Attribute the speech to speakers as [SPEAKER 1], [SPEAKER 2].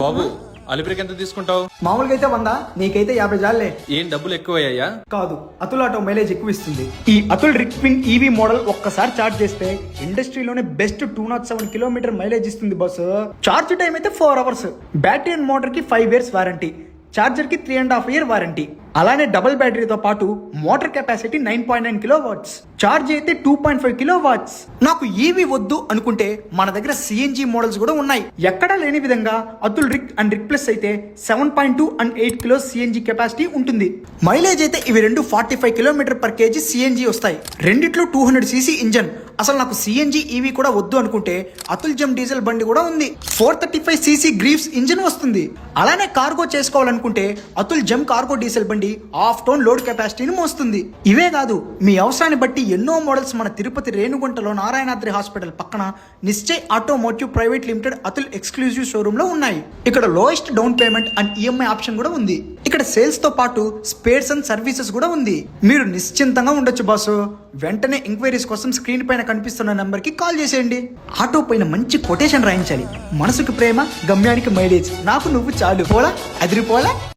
[SPEAKER 1] బాబు అలిపిరికి ఎంత తీసుకుంటావు?
[SPEAKER 2] మామూలుగా అయితే 100, నీకైతే 50 జాలే.
[SPEAKER 1] ఏం డబ్బులు ఎక్కువయ్యాయా?
[SPEAKER 2] కాదు, అతుల్ ఆటో మైలేజ్ ఎక్కువ ఇస్తుంది. ఈ అతుల్ రిక్విన్ ఈవీ మోడల్ ఒక్కసారి చార్జ్ చేస్తే ఇండస్ట్రీలోనే బెస్ట్ 207 కిలోమీటర్ మైలేజ్ ఇస్తుంది బస్సు. చార్జ్ టైం అయితే 4 అవర్స్. బ్యాటరీ అండ్ మోటార్ కి 5 ఇయర్స్ వారంటీ, చార్జర్ కి 3.5 ఇయర్ వారంటీ. అలానే డబుల్ బ్యాటరీతో పాటు motor capacity 9.9 kilo watts, charge అయితే 2.5 కిలో వాట్స్. నాకు ఈవీ వద్దు అనుకుంటే మన దగ్గర సిఎన్జి మోడల్స్ కూడా ఉన్నాయి. ఎక్కడా లేని విధంగా అతుల్ రిక్ అండ్ రిక్ ప్లస్ అయితే 7.2 అండ్ 8 కిలో సిఎన్జి కెపాసిటీ ఉంటుంది. మైలేజ్ అయితే ఇవి రెండు 45 కిలోమీటర్ పర్ కేజీ సిఎన్జి వస్తాయి. రెండిట్లో 200 సీసీ ఇంజన్. అసలు నాకు సిఎన్జి ఈవీ కూడా వద్దు అనుకుంటే అతుల్ జమ్ డీజిల్ బండి కూడా ఉంది. 435 సీసీ గ్రీవ్స్ ఇంజన్ వస్తుంది. అలానే కార్గో చేసుకోవాలనుకుంటే అతుల్ జమ్ కార్గో డీజిల్ బండి హాఫ్ టోన్ లోడ్ కెపాసిటీని మోస్తుంది. ఇవే కాదు, మీ అవసరాన్ని బట్టి ఎన్నో మోడల్స్ మన తిరుపతి రేణుగుంటలో నారాయణాద్రి హాస్పిటల్ పక్కన Nishchay automotive private limited Atul exclusive showroom లో ఉన్నాయి. ఇక్కడ lowest down payment and EMI option కూడా ఉంది. ఇక్కడ సేల్స్ తో పాటు స్పేర్స్ అండ్ సర్వీసెస్ కూడా ఉంది. మీరు నిశ్చింతంగా ఉండొచ్చు బాసు. వెంటనే ఎంక్వైరీస్ కోసం స్క్రీన్ పైన కనిపిస్తున్న నెంబర్ కి కాల్ చేసేయండి. ఆటో పైన మంచి కొటేషన్ రాయించాలి. మనసుకు ప్రేమ, గమ్యానికి మైలేజ్, నాకు నువ్వు చాలు. పోలా అదిరిపోలా.